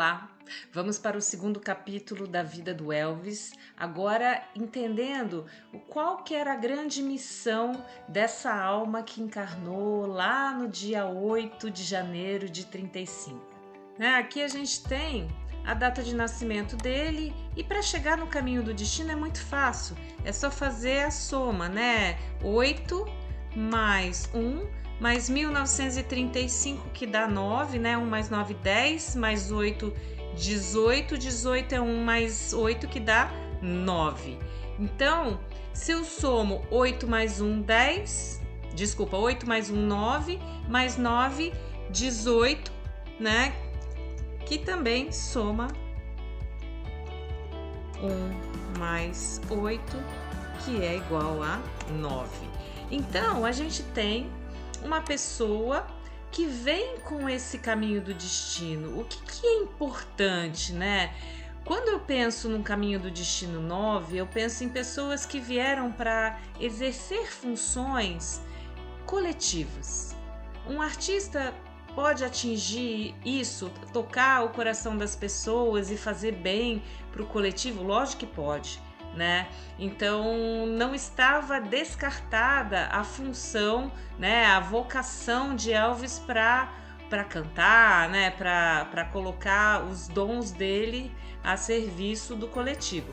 Olá, vamos para o segundo capítulo da vida do Elvis, agora entendendo qual que era a grande missão dessa alma que encarnou lá no dia 8 de janeiro de 35. Aqui a gente tem a data de nascimento dele e para chegar no caminho do destino é muito fácil, é só fazer a soma, né? 8 mais 1 mais 1935 que dá 9, né? 1 mais 9, 10, mais 8, 18. 18 é 1 mais 8 que dá 9. Então, se eu somo 8 mais 1, 10, desculpa, 8 mais 1, 9, mais 9, 18, né? Que também soma 1 mais 8, que é igual a 9. Então, a gente tem uma pessoa que vem com esse caminho do destino. O que é importante, né? Quando eu penso num caminho do destino 9, eu penso em pessoas que vieram para exercer funções coletivas. Um artista pode atingir isso, tocar o coração das pessoas e fazer bem para o coletivo? Lógico que pode, né? Então não estava descartada a função, né, a vocação de Elvis para cantar, né, para colocar os dons dele a serviço do coletivo.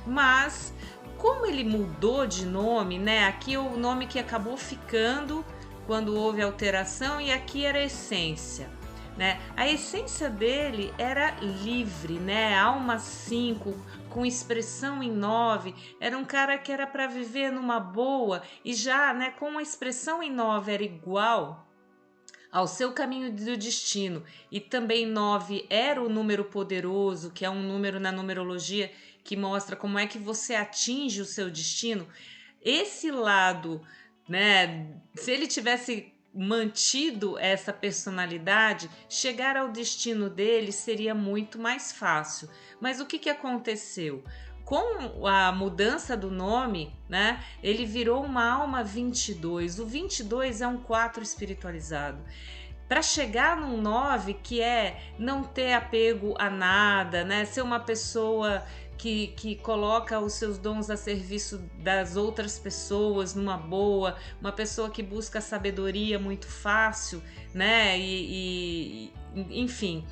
Mas como ele mudou de nome, né? Aqui o nome que acabou ficando quando houve alteração e aqui era essência, né? A essência dele era livre, né? Alma 5, com expressão em 9, era um cara que era para viver numa boa e já, né, com a expressão em 9 era igual ao seu caminho do destino e também 9 era o número poderoso, que é um número na numerologia que mostra como é que você atinge o seu destino. Esse lado, né, se ele tivesse mantido essa personalidade, chegar ao destino dele seria muito mais fácil. Mas o que aconteceu? Com a mudança do nome, né, ele virou uma alma 22. O 22 é um 4 espiritualizado. Para chegar num 9, que é não ter apego a nada, né, ser uma pessoa que coloca os seus dons a serviço das outras pessoas numa boa, uma pessoa que busca a sabedoria muito fácil, né? Enfim,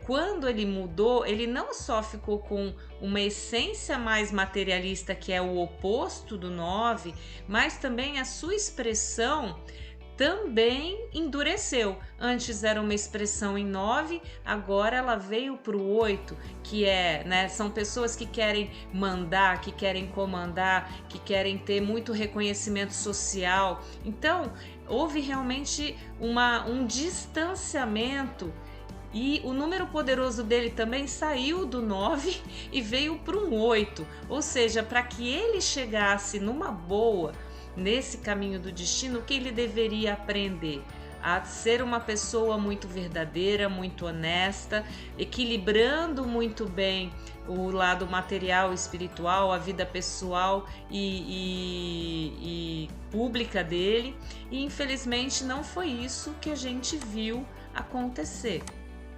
quando ele mudou, ele não só ficou com uma essência mais materialista, que é o oposto do 9, mas também a sua expressão também endureceu. Antes era uma expressão em 9, agora ela veio para o 8, que é, né, são pessoas que querem mandar, que querem comandar, que querem ter muito reconhecimento social. Então, houve realmente um distanciamento e o número poderoso dele também saiu do 9 e veio para um 8. Ou seja, para que ele chegasse numa boa, nesse caminho do destino, o que ele deveria aprender? A ser uma pessoa muito verdadeira, muito honesta, equilibrando muito bem o lado material, espiritual, a vida pessoal e pública dele. E infelizmente não foi isso que a gente viu acontecer.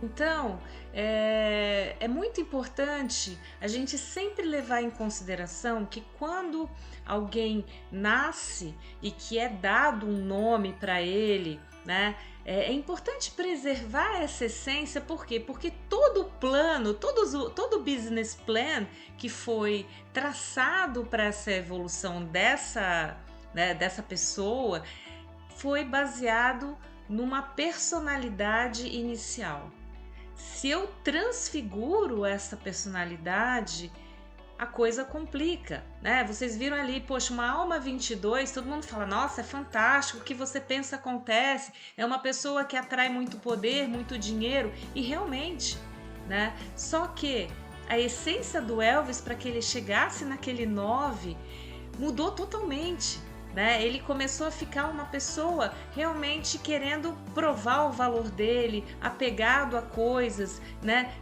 Então, é muito importante a gente sempre levar em consideração que quando alguém nasce e que é dado um nome para ele, né, é importante preservar essa essência. Por quê? Porque todo o plano, todo o business plan que foi traçado para essa evolução dessa pessoa foi baseado numa personalidade inicial. Se eu transfiguro essa personalidade, a coisa complica, né? Vocês viram ali, poxa, uma alma 22, todo mundo fala, nossa, é fantástico, o que você pensa acontece, é uma pessoa que atrai muito poder, muito dinheiro, e realmente, né? Só que a essência do Elvis, para que ele chegasse naquele 9, mudou totalmente. né? Ele começou a ficar uma pessoa realmente querendo provar o valor dele, apegado a coisas, né?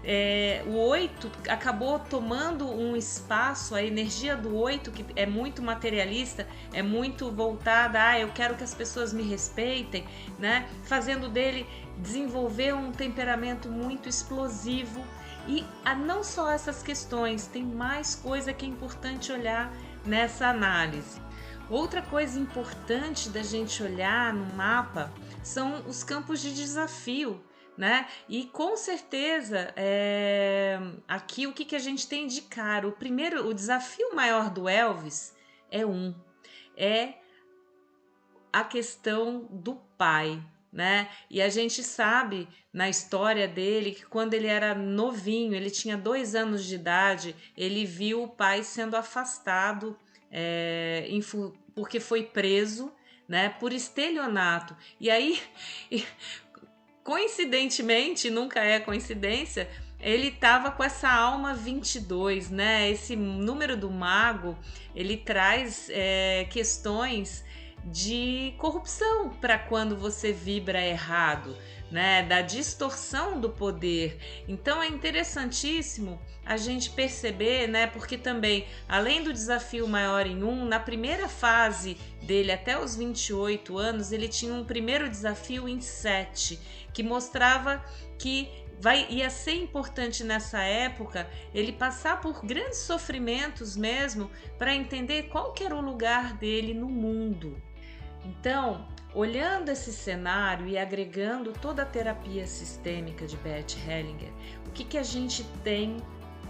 O 8 acabou tomando um espaço, a energia do 8, que é muito materialista, é muito voltada, eu quero que as pessoas me respeitem, né? Fazendo dele desenvolver um temperamento muito explosivo. E não só essas questões, tem mais coisa que é importante olhar nessa análise. Outra coisa importante da gente olhar no mapa são os campos de desafio, né? E com certeza, aqui o que a gente tem de cara? O desafio maior do Elvis é a questão do pai, né? E a gente sabe na história dele que quando ele era novinho, ele tinha 2 anos de idade, ele viu o pai sendo afastado porque foi preso, né, por estelionato. E aí, coincidentemente, nunca é coincidência, ele estava com essa alma 22, né? Esse número do mago, ele traz questões de corrupção para quando você vibra errado, né? Da distorção do poder. Então é interessantíssimo a gente perceber, né? Porque também, além do desafio maior em 1, na primeira fase dele até os 28 anos, ele tinha um primeiro desafio em 7, que mostrava que ia ser importante nessa época ele passar por grandes sofrimentos mesmo para entender qual que era o lugar dele no mundo. Então, olhando esse cenário e agregando toda a terapia sistêmica de Bert Hellinger, o que a gente tem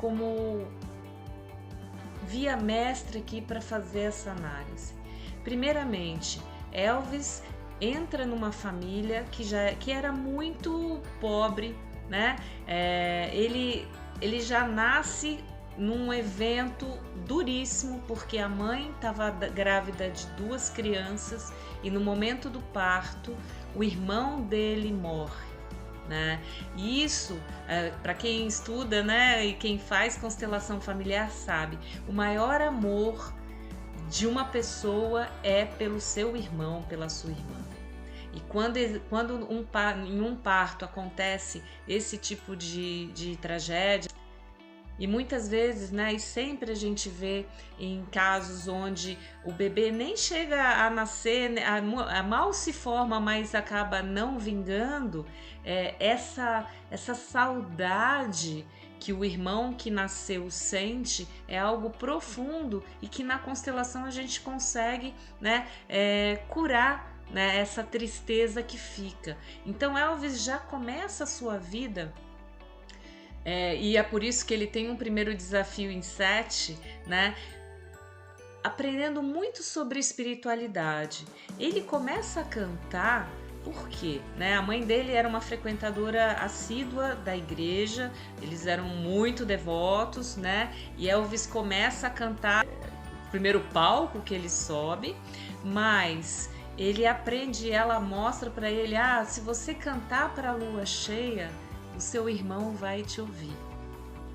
como via mestra aqui para fazer essa análise? Primeiramente, Elvis entra numa família que era muito pobre, né? Ele já nasce num evento duríssimo, porque a mãe estava grávida de 2 crianças e no momento do parto o irmão dele morre, né? E isso, para quem estuda, né, e quem faz constelação familiar sabe, o maior amor de uma pessoa é pelo seu irmão, pela sua irmã. E quando em um parto acontece esse tipo de tragédia, e muitas vezes, né, e sempre a gente vê em casos onde o bebê nem chega a nascer, né, mal se forma, mas acaba não vingando, essa saudade que o irmão que nasceu sente é algo profundo e que na constelação a gente consegue, né, curar, né, essa tristeza que fica. Então Elvis já começa a sua vida, e é por isso que ele tem um primeiro desafio em 7, né, aprendendo muito sobre espiritualidade. Ele começa a cantar porque, né, a mãe dele era uma frequentadora assídua da igreja, eles eram muito devotos, né, e Elvis começa a cantar no primeiro palco que ele sobe, mas ele aprende, ela mostra para ele, se você cantar para a lua cheia, o seu irmão vai te ouvir,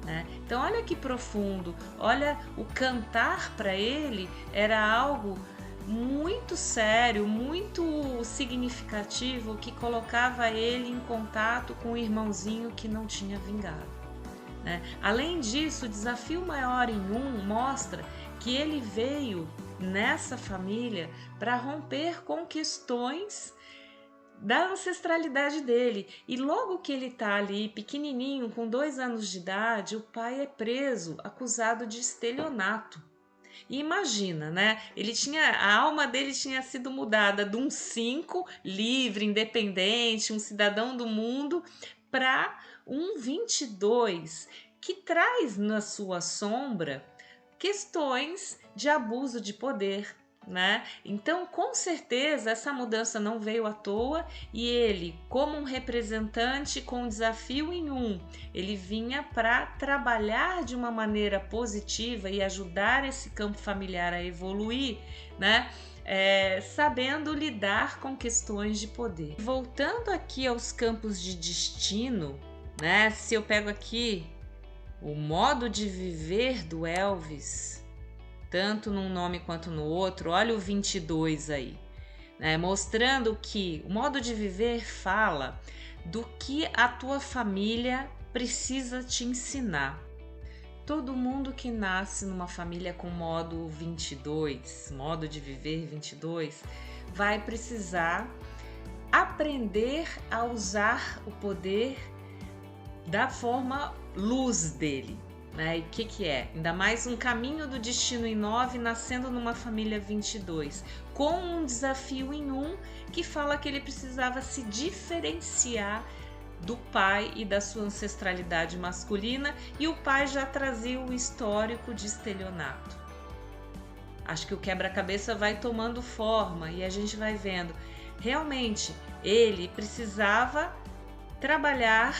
né? Então olha que profundo, olha, o cantar para ele era algo muito sério, muito significativo, que colocava ele em contato com o irmãozinho que não tinha vingado, né? Além disso, o desafio maior em 1 mostra que ele veio nessa família para romper com questões da ancestralidade dele. E logo que ele tá ali pequenininho, com 2 anos de idade, o pai é preso, acusado de estelionato. E imagina, né? A alma dele tinha sido mudada de um 5, livre, independente, um cidadão do mundo, para um 22, que traz na sua sombra questões de abuso de poder, né? Então, com certeza, essa mudança não veio à toa, e ele, como um representante com desafio em 1, ele vinha para trabalhar de uma maneira positiva e ajudar esse campo familiar a evoluir, né? Sabendo lidar com questões de poder. Voltando aqui aos campos de destino, né? Se eu pego aqui o modo de viver do Elvis, tanto num nome quanto no outro. Olha o 22 aí, né? Mostrando que o modo de viver fala do que a tua família precisa te ensinar. Todo mundo que nasce numa família com modo 22, modo de viver 22, vai precisar aprender a usar o poder da forma luz dele, né? E o que é? Ainda mais um caminho do destino em 9, nascendo numa família 22, com um desafio em 1 que fala que ele precisava se diferenciar do pai e da sua ancestralidade masculina, e o pai já trazia o histórico de estelionato. Acho que o quebra-cabeça vai tomando forma e a gente vai vendo. Realmente, ele precisava trabalhar,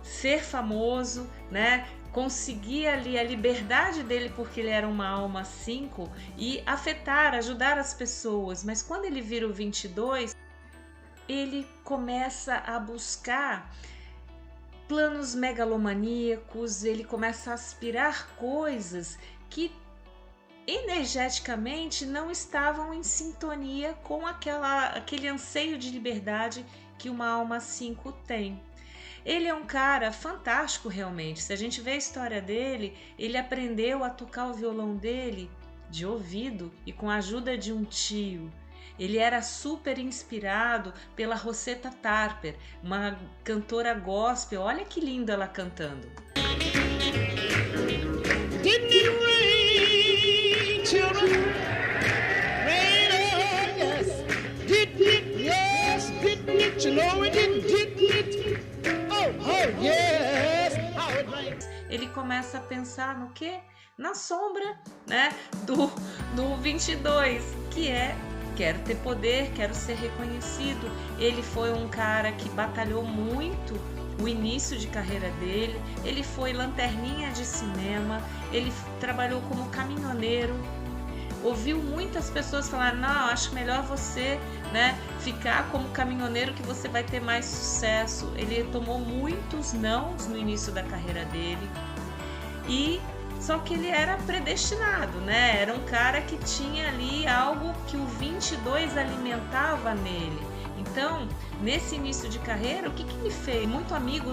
ser famoso, né? Conseguir ali a liberdade dele porque ele era uma alma 5 e afetar, ajudar as pessoas. Mas quando ele vira o 22, ele começa a buscar planos megalomaníacos, ele começa a aspirar coisas que energeticamente não estavam em sintonia com aquele anseio de liberdade que uma alma 5 tem. Ele é um cara fantástico realmente. Se a gente vê a história dele, ele aprendeu a tocar o violão dele de ouvido e com a ajuda de um tio. Ele era super inspirado pela Rosetta Tarper, uma cantora gospel. Olha que lindo ela cantando. Didn't it rain, children? Rain, oh yes. Didn't it? Yes, didn't it? You know it didn't it? Oh yes. How it rains. Ele começa a pensar no quê? Na sombra, né? Do 22, que é: quero ter poder, quero ser reconhecido. Ele foi um cara que batalhou muito o início de carreira dele. Ele foi lanterninha de cinema, ele trabalhou como caminhoneiro. Ouviu muitas pessoas falar: não, acho melhor você, né, ficar como caminhoneiro que você vai ter mais sucesso. Ele tomou muitos nãos no início da carreira dele. Só que ele era predestinado, né? Era um cara que tinha ali algo que o 22 alimentava nele. Então, nesse início de carreira, o que ele fez? Muito amigo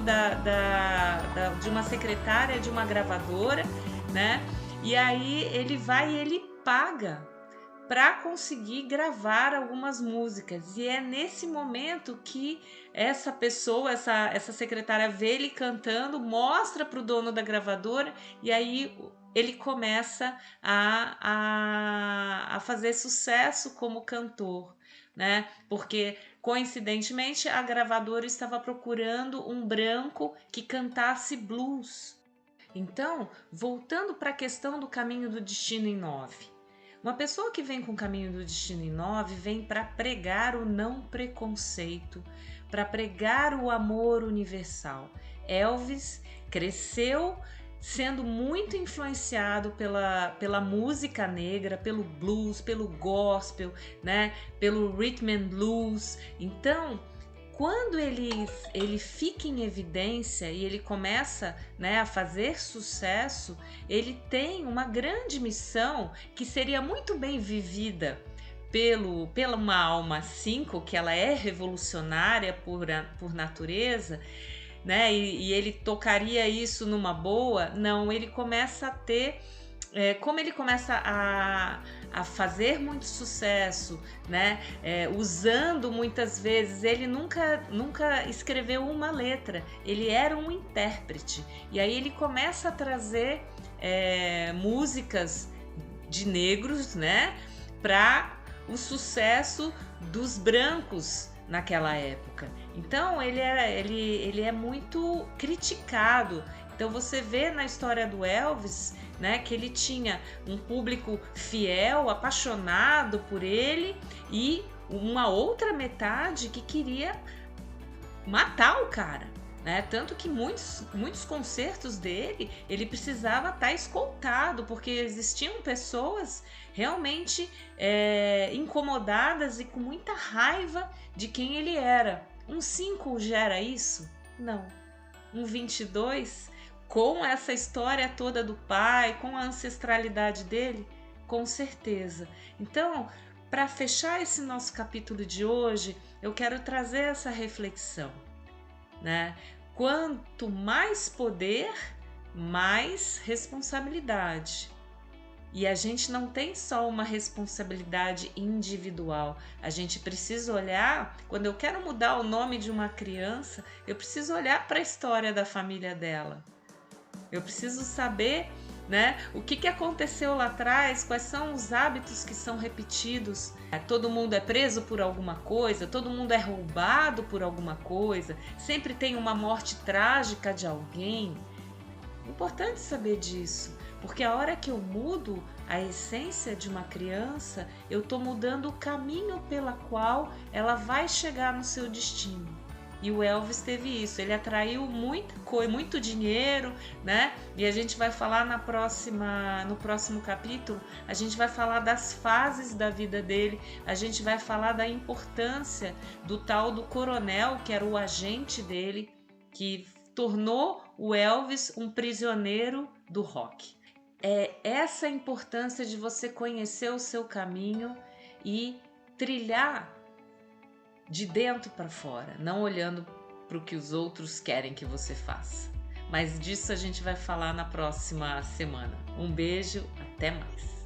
de uma secretária de uma gravadora, né? E aí ele vai e ele paga para conseguir gravar algumas músicas. E é nesse momento que essa pessoa, essa secretária, vê ele cantando, mostra para o dono da gravadora, e aí ele começa a fazer sucesso como cantor, né? Porque, coincidentemente, a gravadora estava procurando um branco que cantasse blues. Então, voltando para a questão do caminho do destino em 9. Uma pessoa que vem com o caminho do destino em 9 vem para pregar o não preconceito, para pregar o amor universal. Elvis cresceu sendo muito influenciado pela música negra, pelo blues, pelo gospel, né? Pelo rhythm and blues. Então, quando ele fica em evidência e ele começa, né, a fazer sucesso, ele tem uma grande missão que seria muito bem vivida pela uma alma 5, que ela é revolucionária por natureza, né? E ele tocaria isso numa boa. Não, ele começa a ter... como ele começa a fazer muito sucesso, né? Usando muitas vezes, ele nunca escreveu uma letra, ele era um intérprete, e aí ele começa a trazer músicas de negros, né? Para o sucesso dos brancos naquela época. Então ele é muito criticado. Então você vê na história do Elvis, né, que ele tinha um público fiel, apaixonado por ele, e uma outra metade que queria matar o cara, né? Tanto que muitos concertos dele, ele precisava estar escoltado, porque existiam pessoas realmente incomodadas e com muita raiva de quem ele era. Um 5 gera isso? Não. Um 22... com essa história toda do pai, com a ancestralidade dele, Com certeza. Então, para fechar esse nosso capítulo de hoje, eu quero trazer essa reflexão, né? Quanto mais poder, mais responsabilidade. E a gente não tem só uma responsabilidade individual, a gente precisa olhar, quando eu quero mudar o nome de uma criança, eu preciso olhar para a história da família dela. Eu preciso saber, né, o que aconteceu lá atrás, quais são os hábitos que são repetidos. Todo mundo é preso por alguma coisa, todo mundo é roubado por alguma coisa, sempre tem uma morte trágica de alguém. Importante saber disso, porque a hora que eu mudo a essência de uma criança, eu estou mudando o caminho pela qual ela vai chegar no seu destino. E o Elvis teve isso, ele atraiu muita coisa, muito dinheiro, né? E a gente vai falar no próximo capítulo, a gente vai falar das fases da vida dele, a gente vai falar da importância do tal do coronel, que era o agente dele, que tornou o Elvis um prisioneiro do rock. É essa a importância de você conhecer o seu caminho e trilhar de dentro para fora, não olhando para o que os outros querem que você faça. Mas disso a gente vai falar na próxima semana. Um beijo, até mais!